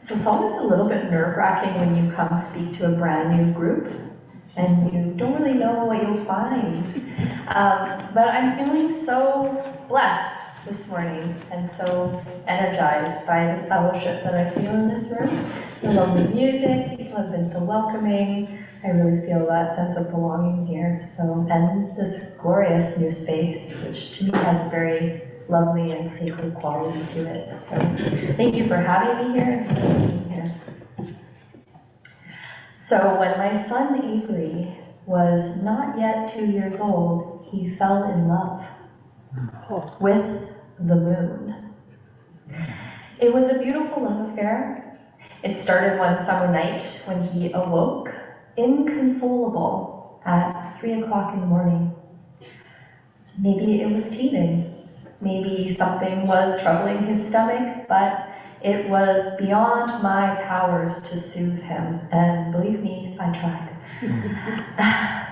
So it's always a little bit nerve-wracking when you come speak to a brand new group and you don't really know what you'll find. But I'm feeling so blessed this morning and so energized by the fellowship that I feel in this room. The lovely music, people have been so welcoming. I really feel that sense of belonging here. So, and this glorious new space, which to me has a very lovely and sacred quality to it. So thank you for having me here and for being here. So when my son Avery was not yet 2 years old, he fell in love with the moon. It was a beautiful love affair. It started one summer night when he awoke inconsolable at 3 o'clock in the morning. Maybe it was teething. Maybe something was troubling his stomach, but it was beyond my powers to soothe him, and believe me, I tried.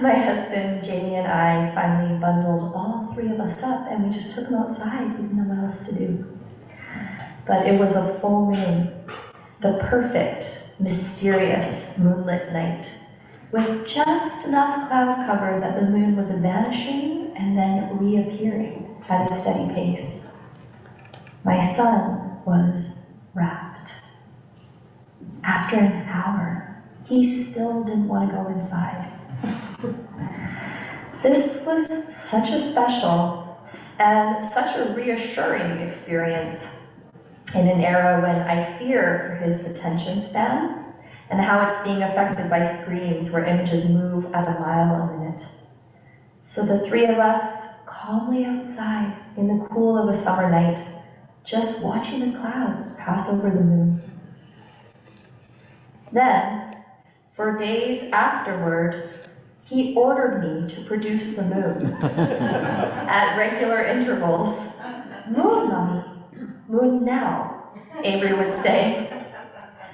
My husband, Jamie, and I finally bundled all three of us up, and we just took him outside. We didn't know what else to do. But it was a full moon, the perfect, mysterious moonlit night, with just enough cloud cover that the moon was vanishing and then reappearing at a steady pace. My son was rapt. After an hour, he still didn't want to go inside. This was such a special and such a reassuring experience in an era when I fear for his attention span and how it's being affected by screens where images move at a mile a minute. So the three of us calmly outside in the cool of a summer night, just watching the clouds pass over the moon. Then, for days afterward, he ordered me to produce the moon at regular intervals. Moon, Mommy, moon now, Avery would say.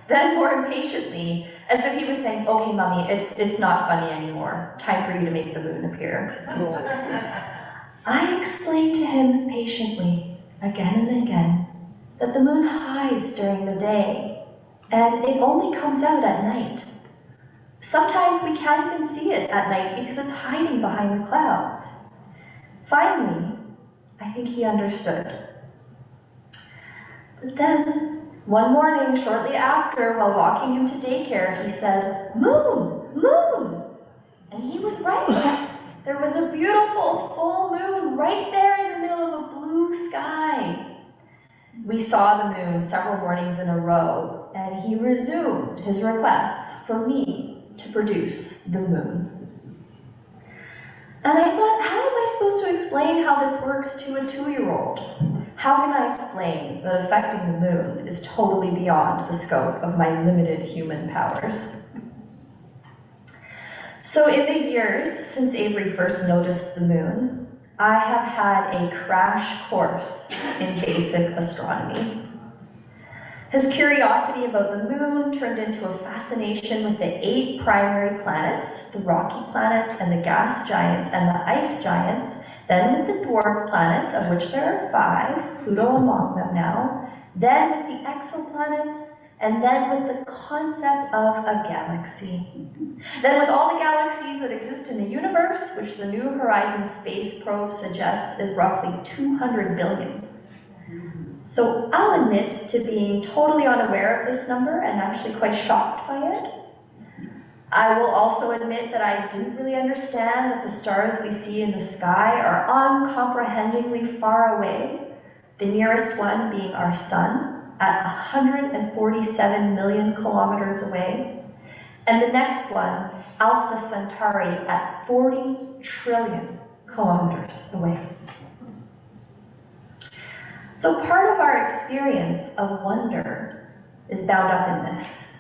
Then more impatiently, as if he was saying, okay, Mommy, it's not funny anymore. Time for you to make the moon appear. I explained to him patiently, again and again, that the moon hides during the day, and it only comes out at night. Sometimes we can't even see it at night because it's hiding behind the clouds. Finally, I think he understood. But then, one morning, shortly after, while walking him to daycare, he said, "Moon, moon!" And he was right. There was a beautiful full moon right there in the middle of a blue sky. We saw the moon several mornings in a row, and he resumed his requests for me to produce the moon. And I thought, how am I supposed to explain how this works to a 2-year-old? How can I explain that affecting the moon is totally beyond the scope of my limited human powers? So in the years since Avery first noticed the moon, I have had a crash course in basic astronomy. His curiosity about the moon turned into a fascination with the 8 primary planets, the rocky planets and the gas giants and the ice giants, then with the dwarf planets, of which there are 5, Pluto among them now, then with the exoplanets, and then with the concept of a galaxy. Then with all the galaxies that exist in the universe, which the New Horizons space probe suggests is roughly 200 billion. So I'll admit to being totally unaware of this number and actually quite shocked by it. I will also admit that I didn't really understand that the stars we see in the sky are uncomprehendingly far away, the nearest one being our sun at 147 million kilometers away, and the next one, Alpha Centauri, at 40 trillion kilometers away. So part of our experience of wonder is bound up in this,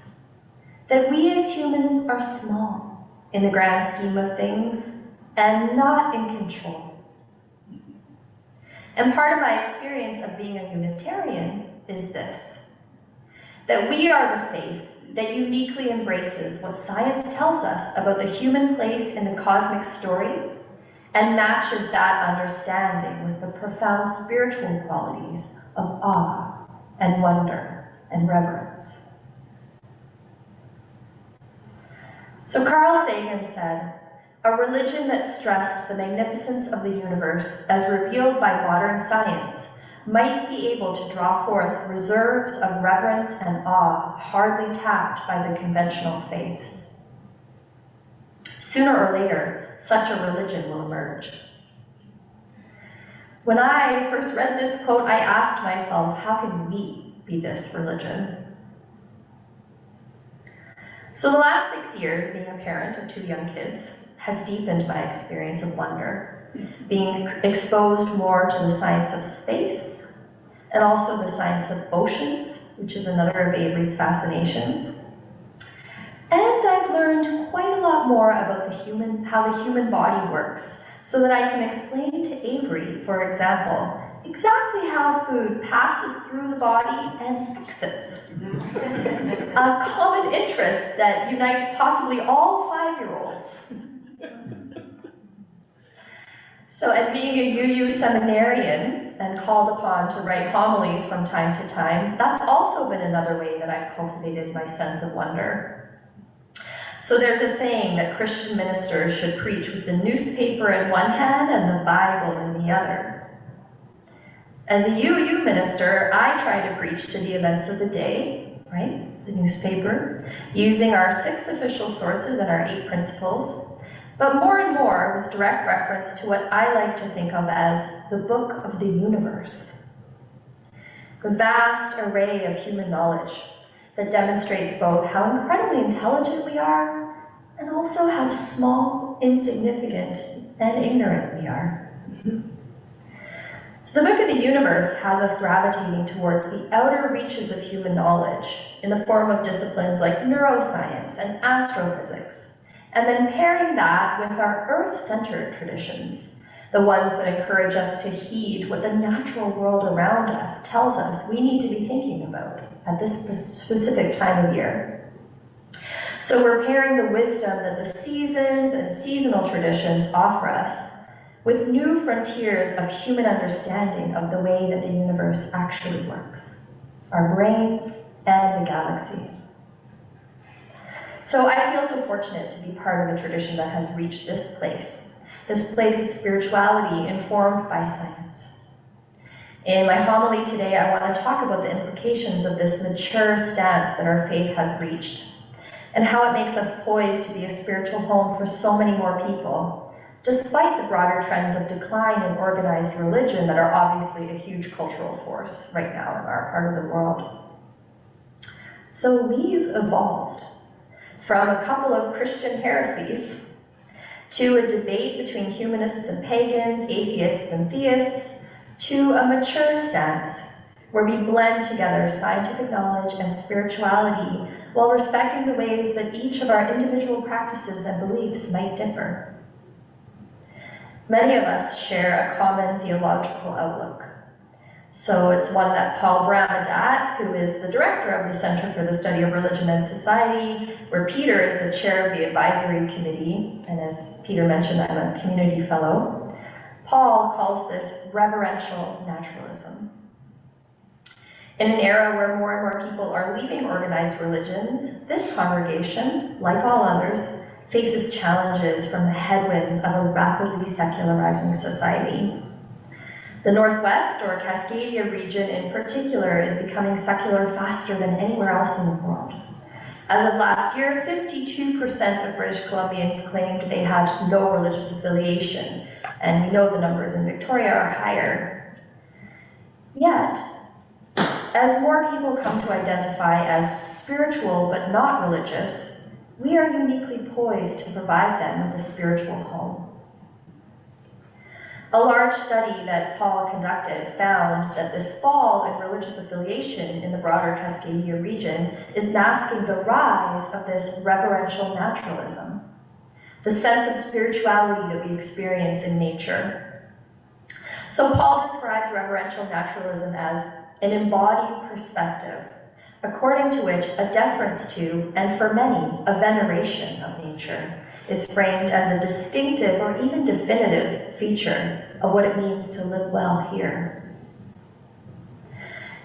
that we as humans are small in the grand scheme of things and not in control. And part of my experience of being a Unitarian is this, that we are the faith that uniquely embraces what science tells us about the human place in the cosmic story and matches that understanding with the profound spiritual qualities of awe and wonder and reverence. So Carl Sagan said, "A religion that stressed the magnificence of the universe as revealed by modern science might be able to draw forth reserves of reverence and awe hardly tapped by the conventional faiths. Sooner or later, such a religion will emerge." When I first read this quote, I asked myself, how can we be this religion? So the last 6 years, being a parent of 2 young kids, has deepened my experience of wonder, being exposed more to the science of space, and also the science of oceans, which is another of Avery's fascinations. And I've learned quite a lot more about how the human body works, so that I can explain to Avery, for example, exactly how food passes through the body and exits. A common interest that unites possibly all 5-year-olds. So, and being a UU seminarian and called upon to write homilies from time to time, that's also been another way that I've cultivated my sense of wonder. So there's a saying that Christian ministers should preach with the newspaper in one hand and the Bible in the other. As a UU minister, I try to preach to the events of the day, right? The newspaper, using our 6 official sources and our 8 principles, but more and more with direct reference to what I like to think of as the book of the universe. The vast array of human knowledge that demonstrates both how incredibly intelligent we are and also how small, insignificant, and ignorant we are. So the book of the universe has us gravitating towards the outer reaches of human knowledge in the form of disciplines like neuroscience and astrophysics, and then pairing that with our earth-centered traditions, the ones that encourage us to heed what the natural world around us tells us we need to be thinking about at this specific time of year. So we're pairing the wisdom that the seasons and seasonal traditions offer us with new frontiers of human understanding of the way that the universe actually works, our brains and the galaxies. So I feel so fortunate to be part of a tradition that has reached this place of spirituality informed by science. In my homily today, I want to talk about the implications of this mature stance that our faith has reached, and how it makes us poised to be a spiritual home for so many more people, despite the broader trends of decline in organized religion that are obviously a huge cultural force right now in our part of the world. So we've evolved from a couple of Christian heresies to a debate between humanists and pagans, atheists and theists, to a mature stance where we blend together scientific knowledge and spirituality while respecting the ways that each of our individual practices and beliefs might differ. Many of us share a common theological outlook. So it's one that Paul Bramadat, who is the director of the Center for the Study of Religion and Society, where Peter is the chair of the advisory committee, and as Peter mentioned, I'm a community fellow. Paul calls this reverential naturalism. In an era where more and more people are leaving organized religions, this congregation, like all others, faces challenges from the headwinds of a rapidly secularizing society. The Northwest, or Cascadia region in particular, is becoming secular faster than anywhere else in the world. As of last year, 52% of British Columbians claimed they had no religious affiliation, and we know the numbers in Victoria are higher. Yet, as more people come to identify as spiritual but not religious, we are uniquely poised to provide them with a spiritual home. A large study that Paul conducted found that this fall in religious affiliation in the broader Cascadia region is masking the rise of this reverential naturalism, the sense of spirituality that we experience in nature. So Paul describes reverential naturalism as an embodied perspective, according to which a deference to, and for many, a veneration of nature, is framed as a distinctive or even definitive feature of what it means to live well here.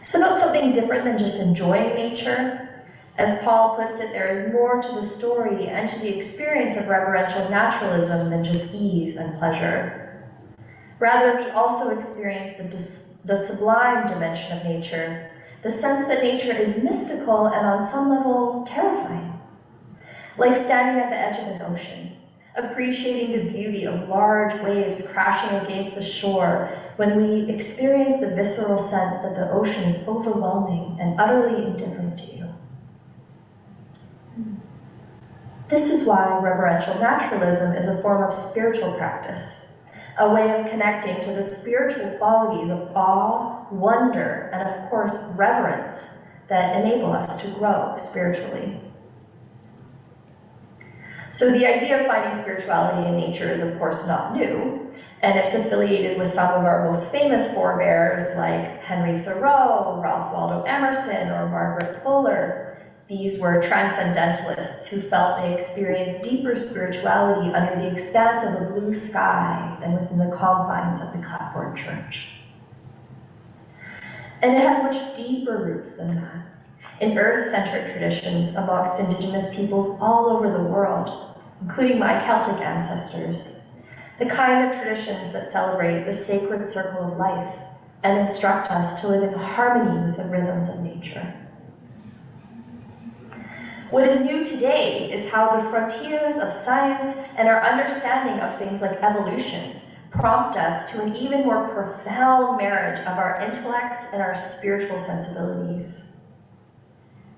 It's about something different than just enjoying nature. As Paul puts it, there is more to the story and to the experience of reverential naturalism than just ease and pleasure. Rather, we also experience the sublime dimension of nature, the sense that nature is mystical and on some level terrifying. Like standing at the edge of an ocean, appreciating the beauty of large waves crashing against the shore when we experience the visceral sense that the ocean is overwhelming and utterly indifferent to you. This is why reverential naturalism is a form of spiritual practice, a way of connecting to the spiritual qualities of awe, wonder, and of course, reverence that enable us to grow spiritually. So the idea of finding spirituality in nature is of course not new, and it's affiliated with some of our most famous forebears like Henry Thoreau, Ralph Waldo Emerson, or Margaret Fuller. These were transcendentalists who felt they experienced deeper spirituality under the expanse of a blue sky than within the confines of the clapboard church. And it has much deeper roots than that. In earth-centered traditions amongst Indigenous peoples all over the world, including my Celtic ancestors, the kind of traditions that celebrate the sacred circle of life and instruct us to live in harmony with the rhythms of nature. What is new today is how the frontiers of science and our understanding of things like evolution prompt us to an even more profound marriage of our intellects and our spiritual sensibilities.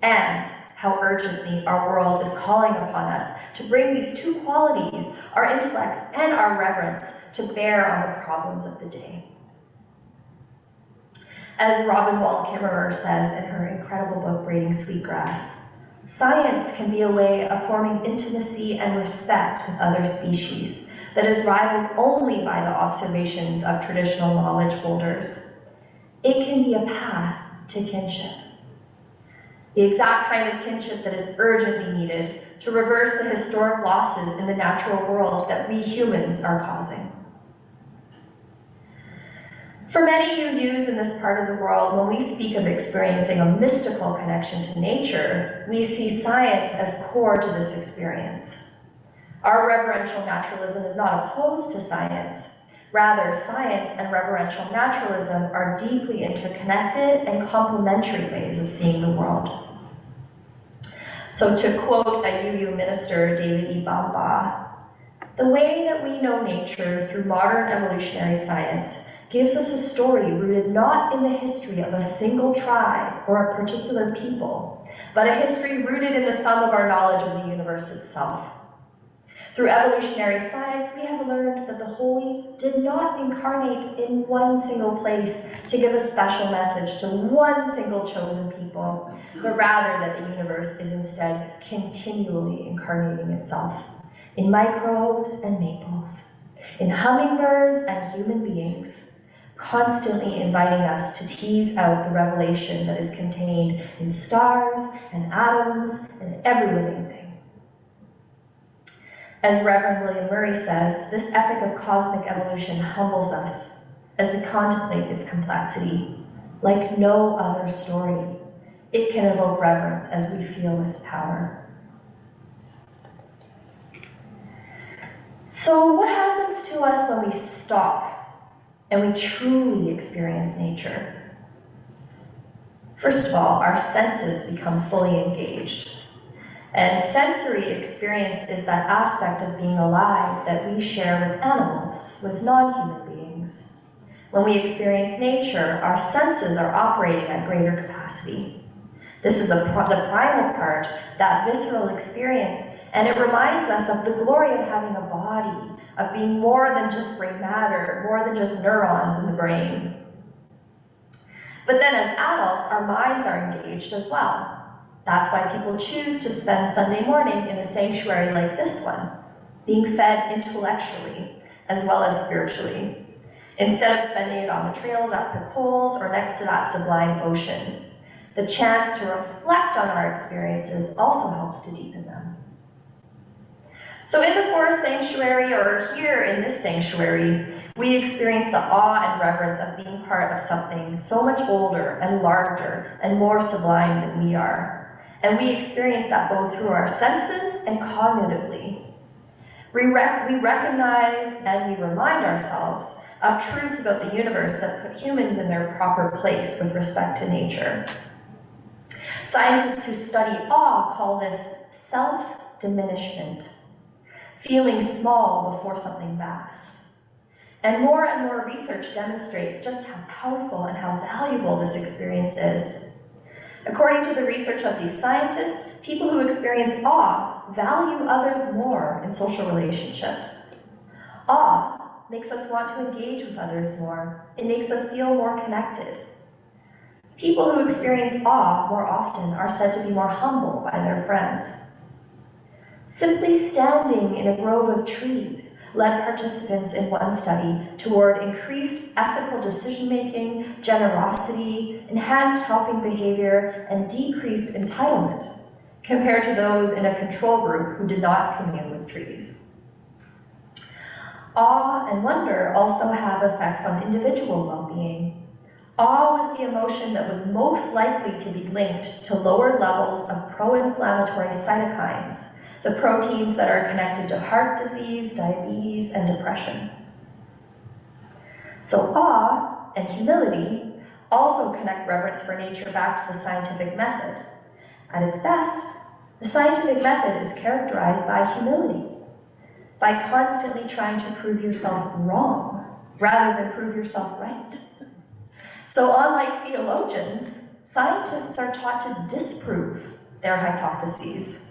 And how urgently our world is calling upon us to bring these two qualities, our intellects and our reverence, to bear on the problems of the day. As Robin Wall Kimmerer says in her incredible book, Braiding Sweetgrass, science can be a way of forming intimacy and respect with other species that is rivaled only by the observations of traditional knowledge holders. It can be a path to kinship. The exact kind of kinship that is urgently needed to reverse the historic losses in the natural world that we humans are causing. For many UUs in this part of the world, when we speak of experiencing a mystical connection to nature, we see science as core to this experience. Our reverential naturalism is not opposed to science. Rather, science and reverential naturalism are deeply interconnected and complementary ways of seeing the world. So to quote a UU minister, David E. Bamba, the way that we know nature through modern evolutionary science gives us a story rooted not in the history of a single tribe or a particular people, but a history rooted in the sum of our knowledge of the universe itself. Through evolutionary science, we have learned that the holy did not incarnate in one single place to give a special message to one single chosen people, but rather that the universe is instead continually incarnating itself in microbes and maples, in hummingbirds and human beings, constantly inviting us to tease out the revelation that is contained in stars and atoms and every living thing. As Reverend William Murray says, this epic of cosmic evolution humbles us as we contemplate its complexity. Like no other story, it can evoke reverence as we feel its power. So what happens to us when we stop and we truly experience nature? First of all, our senses become fully engaged. And sensory experience is that aspect of being alive that we share with animals, with non-human beings. When we experience nature, our senses are operating at greater capacity. This is the primal part, that visceral experience, and it reminds us of the glory of having a body, of being more than just gray matter, more than just neurons in the brain. But then as adults, our minds are engaged as well. That's why people choose to spend Sunday morning in a sanctuary like this one, being fed intellectually as well as spiritually, instead of spending it on the trails at Picoles or next to that sublime ocean. The chance to reflect on our experiences also helps to deepen them. So in the forest sanctuary, or here in this sanctuary, we experience the awe and reverence of being part of something so much older and larger and more sublime than we are. and we experience that both through our senses and cognitively. We recognize and we remind ourselves of truths about the universe that put humans in their proper place with respect to nature. Scientists who study awe call this self-diminishment, feeling small before something vast. And more research demonstrates just how powerful and how valuable this experience is. According to the research of these scientists, people who experience awe value others more in social relationships. Awe makes us want to engage with others more. It makes us feel more connected. People who experience awe more often are said to be more humble by their friends. Simply standing in a grove of trees led participants in one study toward increased ethical decision-making, generosity, enhanced helping behavior, and decreased entitlement, compared to those in a control group who did not commune with trees. Awe and wonder also have effects on individual well-being. Awe was the emotion that was most likely to be linked to lowered levels of pro-inflammatory cytokines, the proteins that are connected to heart disease, diabetes, and depression. So awe and humility also connect reverence for nature back to the scientific method. At its best, the scientific method is characterized by humility, by constantly trying to prove yourself wrong rather than prove yourself right. So unlike theologians, scientists are taught to disprove their hypotheses.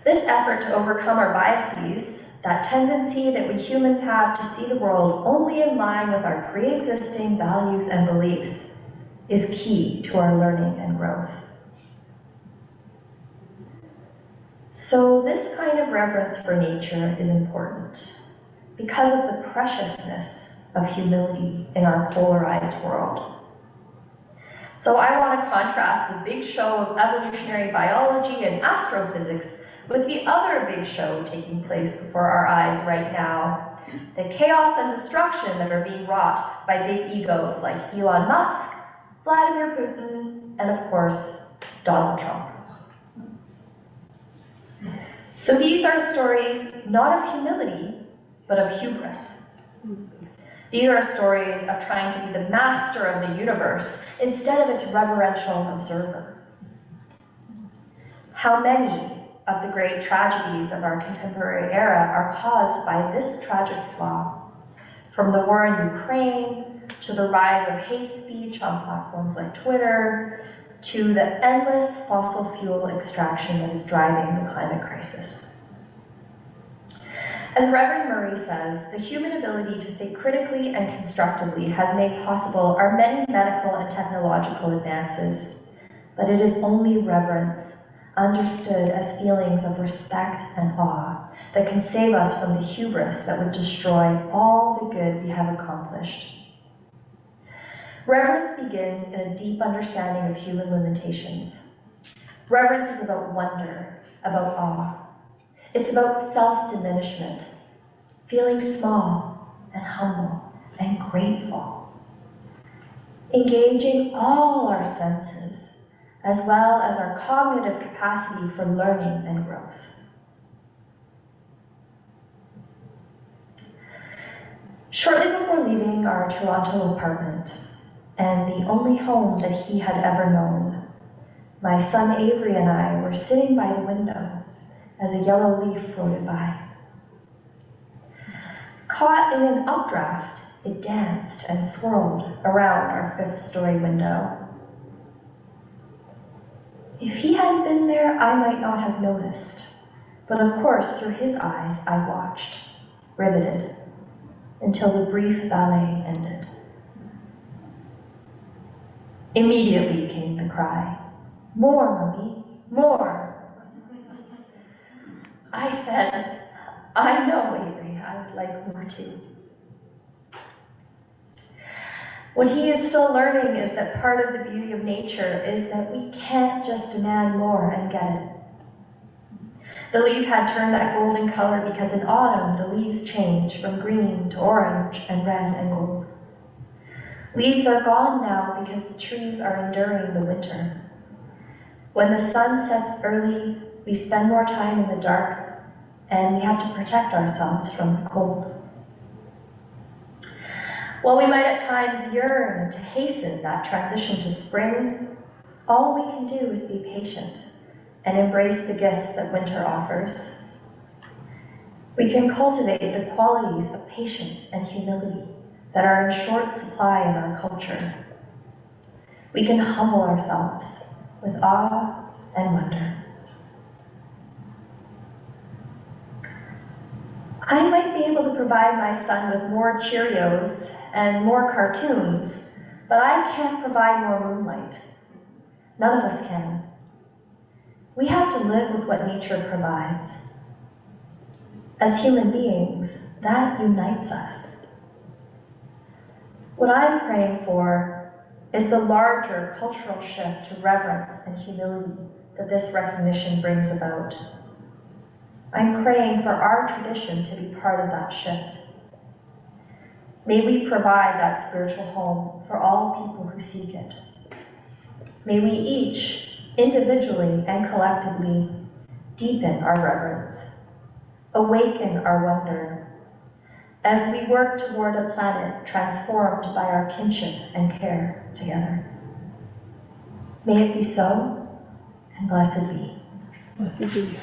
This effort to overcome our biases, that tendency that we humans have to see the world only in line with our pre-existing values and beliefs, is key to our learning and growth. So this kind of reverence for nature is important because of the preciousness of humility in our polarized world. So I want to contrast the big show of evolutionary biology and astrophysics with the other big show taking place before our eyes right now, the chaos and destruction that are being wrought by big egos like Elon Musk, Vladimir Putin, and of course, Donald Trump. So these are stories not of humility, but of hubris. These are stories of trying to be the master of the universe instead of its reverential observer. How many of the great tragedies of our contemporary era are caused by this tragic flaw? From the war in Ukraine, to the rise of hate speech on platforms like Twitter, to the endless fossil fuel extraction that is driving the climate crisis. As Reverend Murray says, the human ability to think critically and constructively has made possible our many medical and technological advances, but it is only reverence, understood as feelings of respect and awe, that can save us from the hubris that would destroy all the good we have accomplished. Reverence begins in a deep understanding of human limitations. Reverence is about wonder, about awe. It's about self-diminishment, feeling small and humble and grateful. Engaging all our senses, as well as our cognitive capacity for learning and growth. Shortly before leaving our Toronto apartment, and the only home that he had ever known, my son Avery and I were sitting by the window as a yellow leaf floated by. Caught in an updraft, it danced and swirled around our 5th-story window. If he hadn't been there, I might not have noticed, but of course, through his eyes, I watched, riveted, until the brief ballet ended. Immediately came the cry, "More, Mummy, more." I said, "I know, Avery, I would like more too." What he is still learning is that part of the beauty of nature is that we can't just demand more and get it. The leaf had turned that golden color because in autumn the leaves change from green to orange and red and gold. Leaves are gone now because the trees are enduring the winter. When the sun sets early, we spend more time in the dark, and we have to protect ourselves from the cold. While we might at times yearn to hasten that transition to spring, all we can do is be patient and embrace the gifts that winter offers. We can cultivate the qualities of patience and humility that are in short supply in our culture. We can humble ourselves with awe and wonder. I might be able to provide my son with more Cheerios and more cartoons, but I can't provide more moonlight. None of us can. We have to live with what nature provides. As human beings, that unites us. What I'm praying for is the larger cultural shift to reverence and humility that this recognition brings about. I'm praying for our tradition to be part of that shift. May we provide that spiritual home for all people who seek it. May we each, individually and collectively, deepen our reverence, awaken our wonder, as we work toward a planet transformed by our kinship and care together. May it be so, and blessed be. Blessed be.